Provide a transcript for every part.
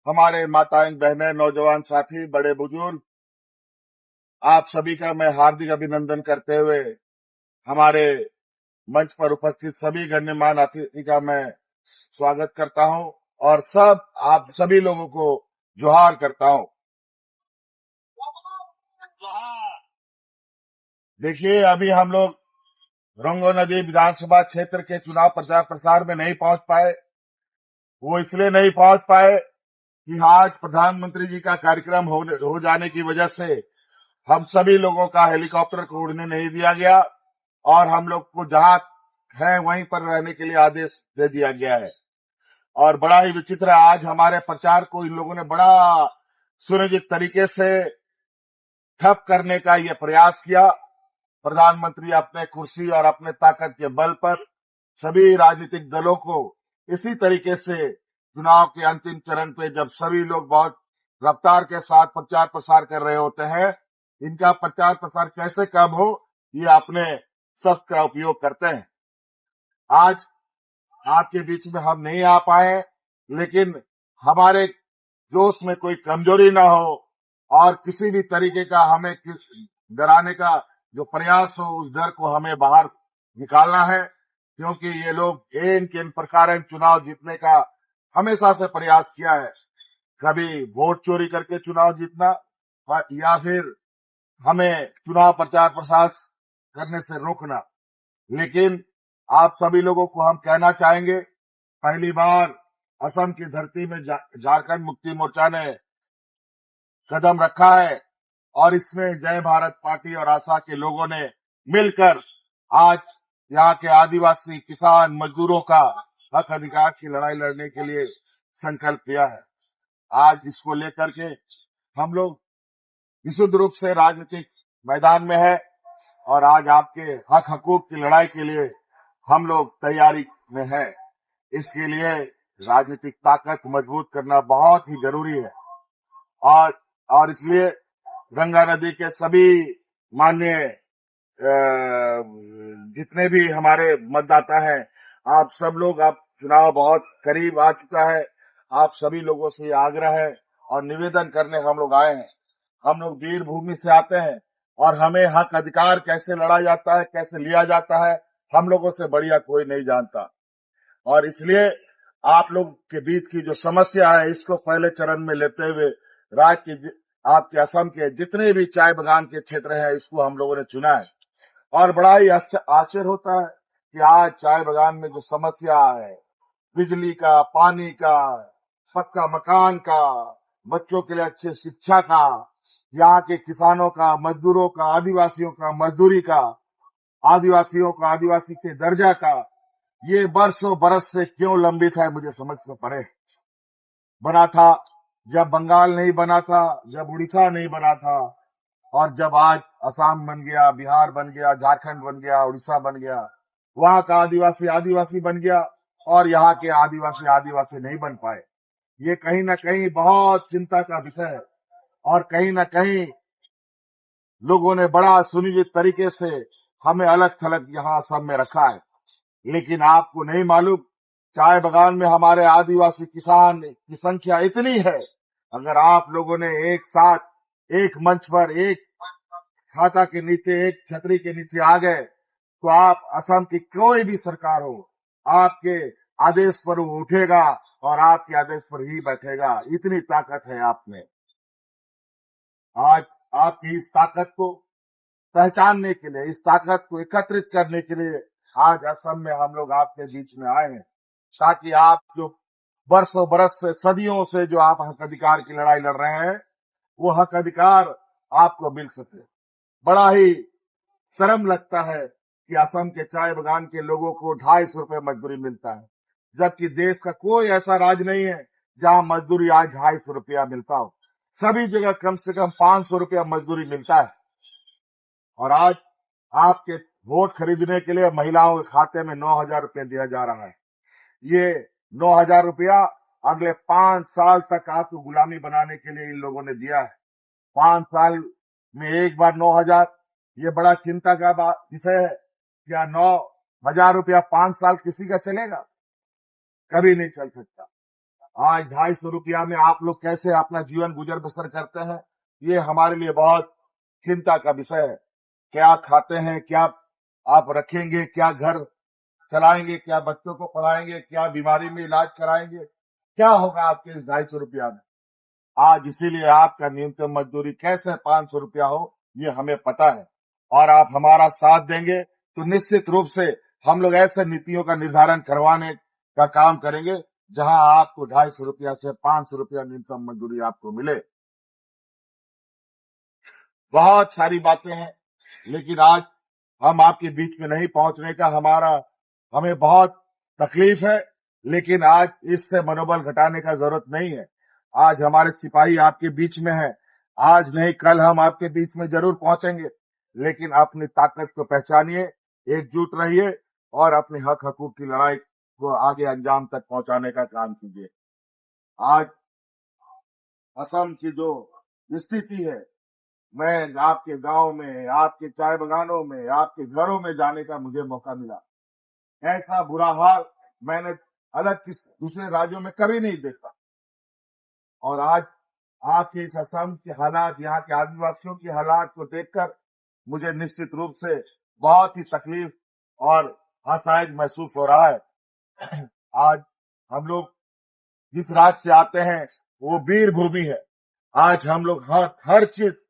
हमारे माताएं, बहनें, नौजवान साथी, बड़े बुजुर्ग, आप सभी का मैं हार्दिक अभिनंदन करते हुए हमारे मंच पर उपस्थित सभी गण्यमान्य अतिथि का मैं स्वागत करता हूं और आप सभी लोगों को जोहार करता हूं। देखिए, अभी हम लोग रंगो नदी विधानसभा क्षेत्र के चुनाव प्रचार प्रसार में नहीं पहुंच पाए। वो इसलिए नहीं पहुंच पाए कि आज प्रधानमंत्री जी का कार्यक्रम हो जाने की वजह से हम सभी लोगों का हेलीकॉप्टर को उड़ने नहीं दिया गया और हम लोग को जहां है वहीं पर रहने के लिए आदेश दे दिया गया है। और बड़ा ही विचित्र है, आज हमारे प्रचार को इन लोगों ने बड़ा सुनियोजित तरीके से ठप करने का ये प्रयास किया। प्रधानमंत्री अपने कुर्सी और अपने ताकत के बल पर सभी राजनीतिक दलों को इसी तरीके से चुनाव के अंतिम चरण पे जब सभी लोग बहुत रफ्तार के साथ प्रचार प्रसार कर रहे होते हैं, इनका प्रचार प्रसार कैसे कम हो, ये अपने शस्त्र का उपयोग करते हैं। आज आपके बीच में हम नहीं आ पाए, लेकिन हमारे जोश में कोई कमजोरी ना हो और किसी भी तरीके का हमें डराने का जो प्रयास हो, उस डर को हमें बाहर निकालना है, क्योंकि ये लोग इन किन प्रकार चुनाव जीतने का हमेशा से प्रयास किया है। कभी वोट चोरी करके चुनाव जीतना या फिर हमें चुनाव प्रचार प्रसार करने से रोकना। लेकिन आप सभी लोगों को हम कहना चाहेंगे, पहली बार असम की धरती में झारखंड मुक्ति मोर्चा ने कदम रखा है और इसमें जय भारत पार्टी और आशा के लोगों ने मिलकर आज यहाँ के आदिवासी, किसान, मजदूरों का हक अधिकार की लड़ाई लड़ने के लिए संकल्प लिया है। आज इसको लेकर के हम लोग विशुद्ध रूप से राजनीतिक मैदान में है और आज आपके हक हकूक की लड़ाई के लिए हम लोग तैयारी में हैं। इसके लिए राजनीतिक ताकत मजबूत करना बहुत ही जरूरी है और इसलिए गंगा नदी के सभी माननीय जितने भी हमारे मतदाता हैं, आप सब लोग, आप चुनाव बहुत करीब आ चुका है, आप सभी लोगों से आग्रह है और निवेदन करने हम लोग आए हैं। हम लोग वीर भूमि से आते हैं और हमें हक अधिकार कैसे लड़ा जाता है, कैसे लिया जाता है, हम लोगों से बढ़िया कोई नहीं जानता। और इसलिए आप लोग के बीच की जो समस्या है, इसको पहले चरण में लेते हुए राज्य के आपके असम के जितने भी चाय बागान के क्षेत्र हैं, इसको हम लोगों ने चुना है। और बड़ा ही आश्चर्य होता है कि आज चाय बागान में जो समस्या है, बिजली का, पानी का, पक्का मकान का, बच्चों के लिए अच्छी शिक्षा का, यहाँ के किसानों का, मजदूरों का, आदिवासियों का मजदूरी का, आदिवासियों का आदिवासी के दर्जा का, ये बरसों बरस से क्यों लंबित है, मुझे समझ से परे। बना था जब बंगाल नहीं बना था, जब उड़ीसा नहीं बना था, और जब आज असम बन गया, बिहार बन गया, झारखंड बन गया, उड़ीसा बन गया, वहां का आदिवासी आदिवासी बन गया और यहाँ के आदिवासी आदिवासी नहीं बन पाए। ये कहीं ना कहीं बहुत चिंता का विषय है और कहीं ना कहीं लोगों ने बड़ा सुनियोजित तरीके से हमें अलग थलग यहाँ असम में रखा है। लेकिन आपको नहीं मालूम, चाय बागान में हमारे आदिवासी किसान की संख्या इतनी है, अगर आप लोगों ने एक साथ एक मंच पर एक छाता के नीचे, एक छतरी के नीचे आ गए, तो आप असम की कोई भी सरकार हो, आपके आदेश पर वो उठेगा और आपके आदेश पर ही बैठेगा। इतनी ताकत है आप में। आज आपकी इस ताकत को पहचानने के लिए, इस ताकत को एकत्रित करने के लिए आज असम में हम लोग आपके बीच में आए हैं, ताकि आप जो बरसों बरस से, सदियों से जो आप हक अधिकार की लड़ाई लड़ रहे हैं, वो हक अधिकार आपको मिल सके। बड़ा ही शर्म लगता है कि असम के चाय बागान के लोगों को 250 रुपए मजदूरी मिलता है, जबकि देश का कोई ऐसा राज्य नहीं है जहां मजदूरी आज 250 रुपया मिलता हो। सभी जगह कम से कम 500 रुपया मजदूरी मिलता है। और आज आपके वोट खरीदने के लिए महिलाओं के खाते में 9,000 रुपया दिया जा रहा है। ये 9,000 रुपया अगले 5 साल तक आपको गुलामी बनाने के लिए इन लोगों ने दिया है। 5 साल में एक बार 9,000, ये बड़ा चिंता का विषय है। क्या 9,000 रुपया 5 साल किसी का चलेगा? कभी नहीं चल सकता। आज 250 में आप लोग कैसे अपना जीवन गुजर बसर करते हैं, ये हमारे लिए बहुत चिंता का विषय है। क्या खाते हैं, क्या आप रखेंगे, क्या घर चलाएंगे, क्या बच्चों को पढ़ाएंगे, क्या बीमारी में इलाज कराएंगे, क्या होगा आपके इस 250 में। आज इसीलिए आपका न्यूनतम मजदूरी कैसे 500 रुपया हो, ये हमें पता है। और आप हमारा साथ देंगे तो निश्चित रूप से हम लोग ऐसे नीतियों का निर्धारण करवाने का काम करेंगे जहां आपको 250 रुपया से 500 रुपया न्यूनतम मजदूरी आपको मिले। बहुत सारी बातें हैं, लेकिन आज हम आपके बीच में नहीं पहुंचने का हमें बहुत तकलीफ है। लेकिन आज इससे मनोबल घटाने का जरूरत नहीं है। आज हमारे सिपाही आपके बीच में है, आज नहीं कल हम आपके बीच में जरूर पहुंचेंगे। लेकिन अपनी ताकत को पहचानिए, एकजुट रहिए और अपने हक हकूक की लड़ाई को आगे अंजाम तक पहुंचाने का काम कीजिए। आज असम की जो स्थिति है, मैं आपके गांव में, आपके चाय बगानों में, आपके घरों में जाने का मुझे मौका मिला। ऐसा बुरा हाल मैंने अलग किस दूसरे राज्यों में कभी नहीं देखा। और आज आपके इस असम के हालात, यहाँ के आदिवासियों के हालात को देखकर मुझे निश्चित रूप से बहुत ही तकलीफ और असहाय महसूस हो रहा है। आज हम लोग जिस राज्य से आते हैं वो वीर भूमि है। आज हम लोग हर चीज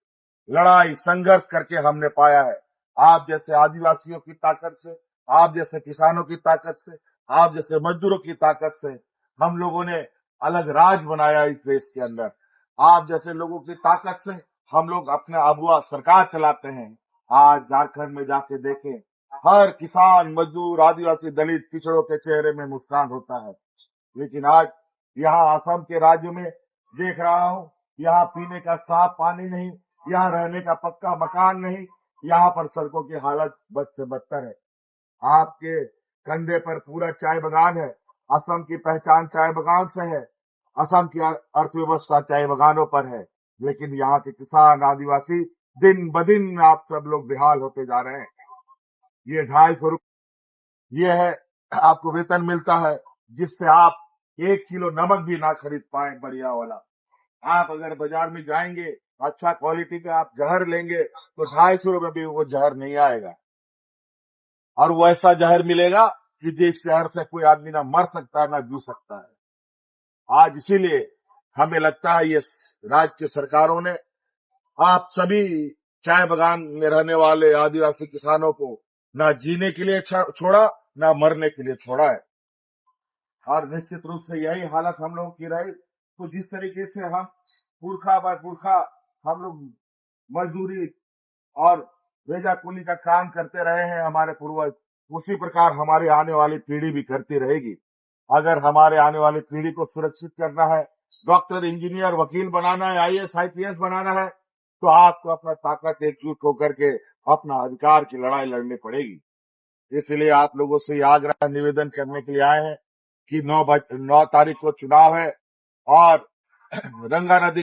लड़ाई संघर्ष करके हमने पाया है। आप जैसे आदिवासियों की ताकत से, आप जैसे किसानों की ताकत से, आप जैसे मजदूरों की ताकत से हम लोगों ने अलग राज बनाया इस देश के अंदर। आप जैसे लोगों की ताकत से हम लोग अपने आबुआ सरकार चलाते हैं। आज झारखंड में जाके देखें, हर किसान, मजदूर, आदिवासी, दलित, पिछड़ों के चेहरे में मुस्कान होता है। लेकिन आज यहाँ असम के राज्य में देख रहा हूँ, यहाँ पीने का साफ पानी नहीं, यहाँ रहने का पक्का मकान नहीं, यहाँ पर सड़कों की हालत बद से बदतर है। आपके कंधे पर पूरा चाय बगान है। असम की पहचान चाय बगान से है। असम की अर्थव्यवस्था चाय बगानों पर है। लेकिन यहाँ के किसान, आदिवासी दिन ब दिन आप सब लोग बेहाल होते जा रहे हैं। ये 250 ये है, आपको वेतन मिलता है जिससे आप 1 किलो नमक भी ना खरीद पाए बढ़िया वाला। आप अगर बाजार में जाएंगे, अच्छा क्वालिटी का आप जहर लेंगे तो 250 में भी वो जहर नहीं आएगा। और वो ऐसा जहर मिलेगा कि जिस जहर से कोई आदमी ना मर सकता है ना जी सकता है। आज इसीलिए हमें लगता है ये राज्य की सरकारों ने आप सभी चाय बगान में रहने वाले आदिवासी किसानों को ना जीने के लिए छोड़ा, ना मरने के लिए छोड़ा है। और निश्चित रूप से यही हालत हम लोगों की रही तो जिस तरीके से हम पुरखा बार पुरखा हम लोग मजदूरी और भेजा कुली का काम करते रहे हैं हमारे पूर्वज, उसी प्रकार हमारी आने वाली पीढ़ी भी करती रहेगी। अगर हमारे आने वाली पीढ़ी को सुरक्षित करना है, डॉक्टर, इंजीनियर, वकील बनाना है, IAS IPS बनाना है, तो आपको अपना ताकत एकजुट होकर के अपना अधिकार की लड़ाई लड़नी पड़ेगी। इसलिए आप लोगों से आग्रह निवेदन करने के लिए आए हैं कि 9 तारीख को चुनाव है और गंगा नदी